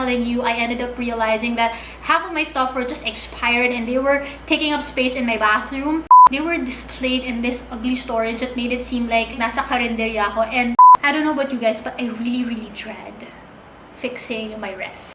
telling you, I ended up realizing that half of my stuff were just expired and they were taking up space in my bathroom. They were displayed in this ugly storage that made it seem like nasa karinderya ako. And I don't know about you guys, but I really dread fixing my ref.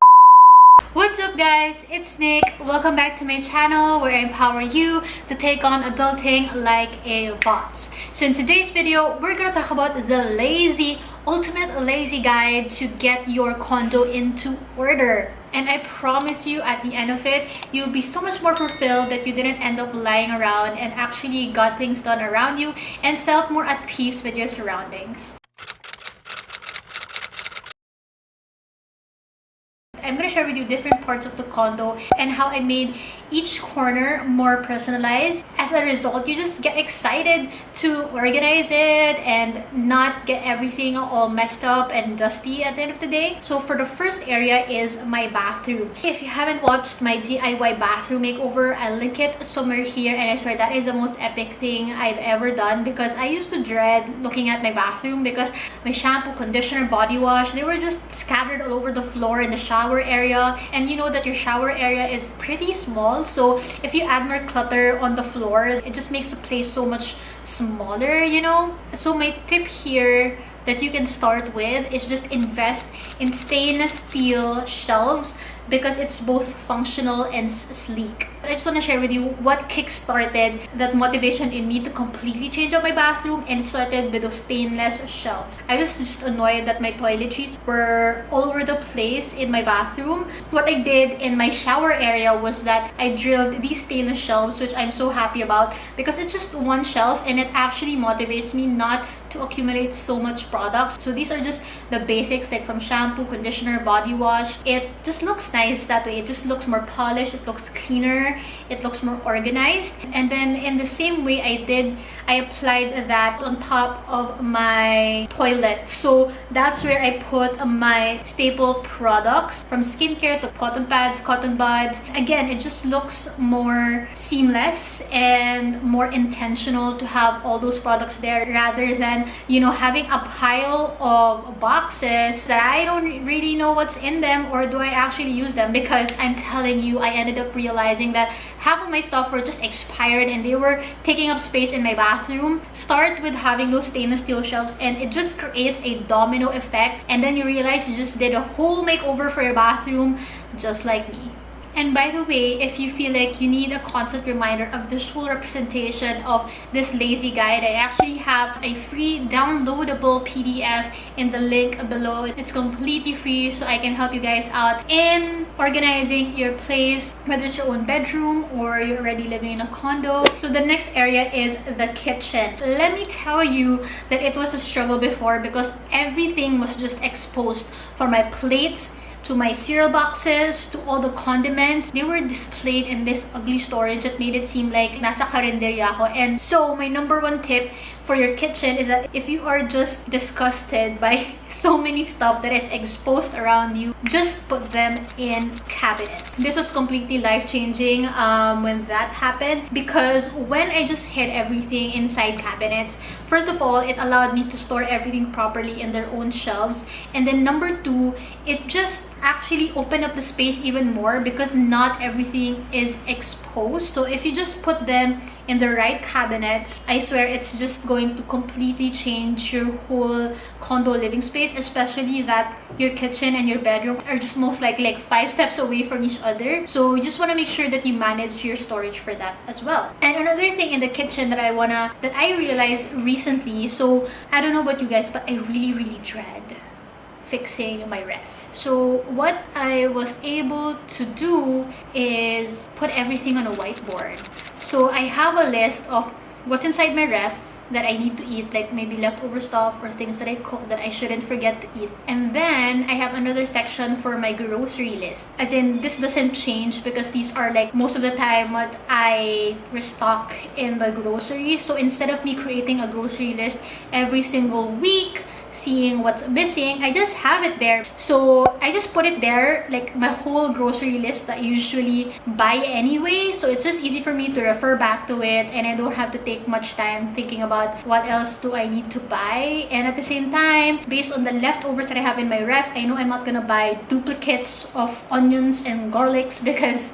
What's up guys, it's Nick. Welcome back to my channel where I empower you to take on adulting like a boss. So in today's video, we're gonna talk about the ultimate lazy guide to get your condo into order. And I promise you, at the end of it, you'll be so much more fulfilled that you didn't end up lying around and actually got things done around you and felt more at peace with your surroundings. I'm gonna share with you different parts of the condo and how I made each corner more personalized. As a result, you just get excited to organize it and not get everything all messed up and dusty at the end of the day. So for the first area is my bathroom. If you haven't watched my DIY bathroom makeover, I'll link it somewhere here, and I swear that is the most epic thing I've ever done, because I used to dread looking at my bathroom because my shampoo, conditioner, body wash, they were just scattered all over the floor in the shower area. And you know that your shower area is pretty small, so if you add more clutter on the floor, it just makes the place so much smaller, you know. So my tip here that you can start with is just invest in stainless steel shelves, because it's both functional and sleek. I just want to share with you what kick-started that motivation in me to completely change up my bathroom, and it started with those stainless shelves. I was just annoyed that my toiletries were all over the place in my bathroom. What I did in my shower area was that I drilled these stainless shelves, which I'm so happy about, because it's just one shelf and it actually motivates me not to accumulate so much products. So these are just the basics, like from shampoo, conditioner, body wash. It just looks nice that way. It just looks more polished, it looks cleaner, it looks more organized. And then in the same way I applied that on top of my toilet. So that's where I put my staple products, from skincare to cotton pads, cotton buds. Again, it just looks more seamless and more intentional to have all those products there, rather than, you know, having a pile of boxes that I don't really know what's in them, or do I actually use them. Because I'm telling you, I ended up realizing that half of my stuff were just expired and they were taking up space in my bathroom. Start with having those stainless steel shelves and it just creates a domino effect, and then you realize you just did a whole makeover for your bathroom, just like me. And by the way, if you feel like you need a constant reminder, a visual representation of this lazy guide, I actually have a free downloadable PDF in the link below. It's completely free, so I can help you guys out in organizing your place, whether it's your own bedroom or you're already living in a condo. So the next area is the kitchen. Let me tell you that it was a struggle before, because everything was just exposed, from my plates to my cereal boxes to all the condiments. They were displayed in this ugly storage that made it seem like nasa karinderya ako. And so my number one tip for your kitchen is that if you are just disgusted by so many stuff that is exposed around you, just put them in cabinets. This was completely life-changing when that happened, because when I just hid everything inside cabinets, first of all, it allowed me to store everything properly in their own shelves, and then number two, it just actually open up the space even more, because not everything is exposed. So if you just put them in the right cabinets, I swear it's just going to completely change your whole condo living space, especially that your kitchen and your bedroom are just most likely like 5 steps away from each other. So you just want to make sure that you manage your storage for that as well. And another thing in the kitchen that I realized recently, so I don't know about you guys, but I really dread fixing my ref. So what I was able to do is put everything on a whiteboard. So I have a list of what's inside my ref that I need to eat, like maybe leftover stuff or things that I cook that I shouldn't forget to eat. And then I have another section for my grocery list. As in, this doesn't change because these are like most of the time what I restock in the groceries. So instead of me creating a grocery list every single week, seeing what's missing, I just have it there. So So I just put it there, like my whole grocery list that I usually buy anyway. So it's just easy for me to refer back to it, and I don't have to take much time thinking about what else do I need to buy. And at the same time, based on the leftovers that I have in my ref, I know I'm not gonna buy duplicates of onions and garlics because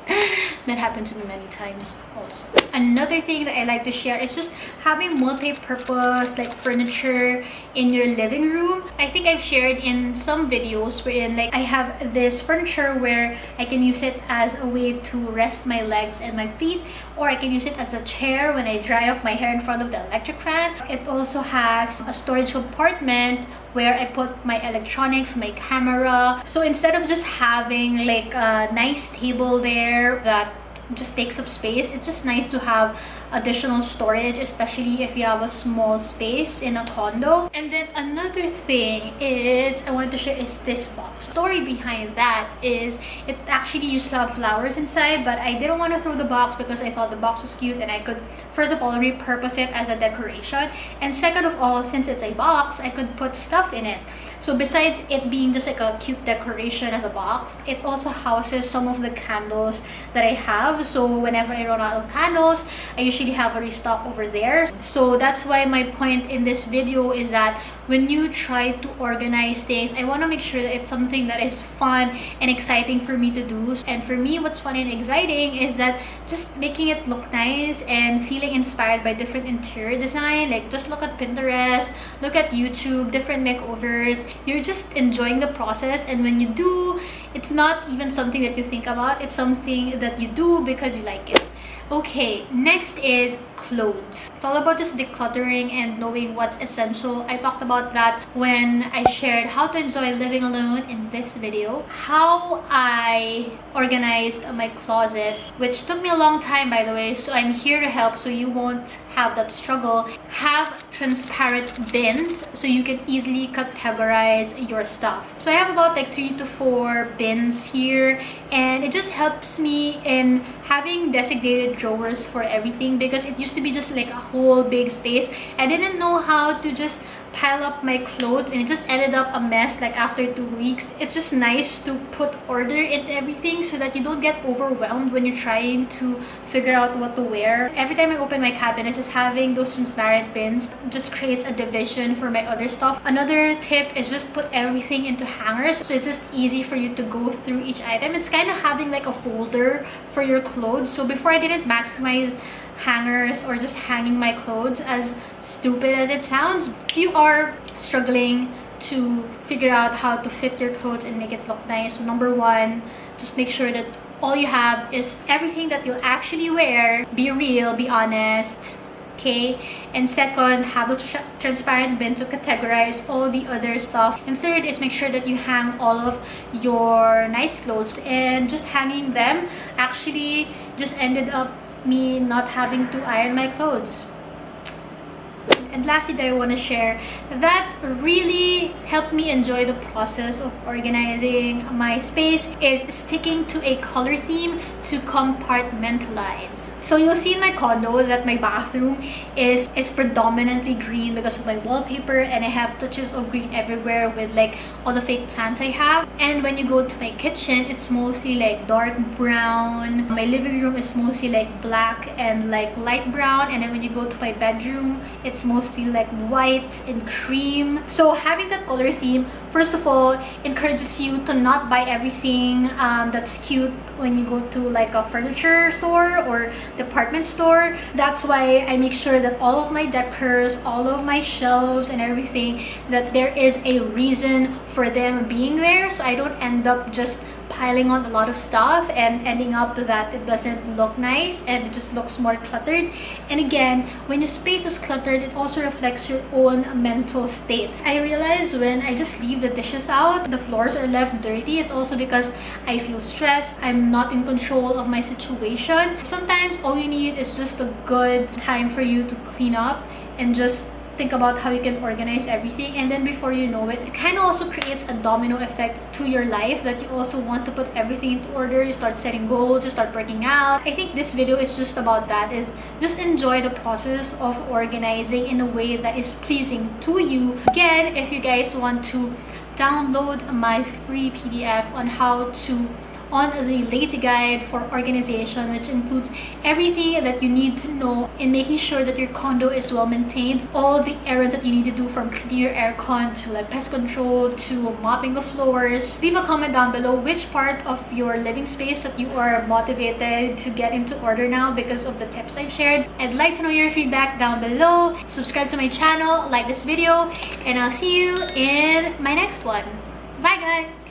that happened to me many times also. Another thing that I like to share is just having multi-purpose like furniture in your living room. I think I've shared in some videos wherein like I have this furniture where I can use it as a way to rest my legs and my feet, or I can use it as a chair when I dry off my hair in front of the electric fan. It also has a storage compartment where I put my electronics, my camera. So instead of just having like a nice table there that just takes up space, it's just nice to have additional storage, especially if you have a small space in a condo. And then another thing is I wanted to share is this box. Story behind that is it actually used to have flowers inside, but I didn't want to throw the box because I thought the box was cute and I could first of all repurpose it as a decoration, and second of all, since it's a box, I could put stuff in it. So besides it being just like a cute decoration as a box, it also houses some of the candles that I have. So whenever I run out of candles, I usually have a restock over there. So that's why my point in this video is that when you try to organize things, I want to make sure that it's something that is fun and exciting for me to do. And for me, what's fun and exciting is that just making it look nice and feeling inspired by different interior design. Like just look at Pinterest, look at YouTube, different makeovers. You're just enjoying the process, and when you do, it's not even something that you think about, it's something that you do because you like it. Okay, next is clothes. It's all about just decluttering and knowing what's essential. I talked about that when I shared how to enjoy living alone in this video. How I organized my closet, which took me a long time by the way, so I'm here to help so you won't have that struggle. Have transparent bins so you can easily categorize your stuff. So I have about like 3 to 4 bins here, and it just helps me in having designated drawers for everything because it used to be just like a whole big space. I didn't know how to just pile up my clothes, and it just ended up a mess like after 2 weeks. It's just nice to put order into everything so that you don't get overwhelmed when you're trying to figure out what to wear. Every time I open my cabinet, just having those transparent bins just creates a division for my other stuff. Another tip is just put everything into hangers so it's just easy for you to go through each item. It's kind of having like a folder for your clothes. So before I didn't maximize hangers or just hanging my clothes, as stupid as it sounds. If you are struggling to figure out how to fit your clothes and make it look nice, so number one, just make sure that all you have is everything that you'll actually wear. Be real, be honest, okay? And second, have a transparent bin to categorize all the other stuff. And third is make sure that you hang all of your nice clothes, and just hanging them actually just ended up me not having to iron my clothes. And lastly that I want to share that really helped me enjoy the process of organizing my space is sticking to a color theme to compartmentalize. So you'll see in my condo that my bathroom is predominantly green because of my wallpaper, and I have touches of green everywhere with like all the fake plants I have. And when you go to my kitchen, it's mostly like dark brown. My living room is mostly like black and like light brown, and then when you go to my bedroom, it's mostly like white and cream. So having that color theme, first of all, encourages you to not buy everything that's cute when you go to like a furniture store or department store. That's why I make sure that all of my decors, all of my shelves and everything, that there is a reason for them being there, so I don't end up just piling on a lot of stuff and ending up that it doesn't look nice and it just looks more cluttered. And again, when your space is cluttered, it also reflects your own mental state. I realize when I just leave the dishes out, the floors are left dirty, it's also because I feel stressed, I'm not in control of my situation. Sometimes all you need is just a good time for you to clean up and just think about how you can organize everything, and then before you know it, it kind of also creates a domino effect to your life that you also want to put everything into order. You start setting goals, you start working out. I think this video is just about that, is just enjoy the process of organizing in a way that is pleasing to you. Again, if you guys want to download my free PDF on how to on the lazy guide for organization, which includes everything that you need to know in making sure that your condo is well maintained, all the errands that you need to do, from clear aircon to like pest control to mopping the floors. Leave a comment down below which part of your living space that you are motivated to get into order now because of the tips I've shared. I'd like to know your feedback down below. Subscribe to my channel, like this video, and I'll see you in my next one. Bye guys!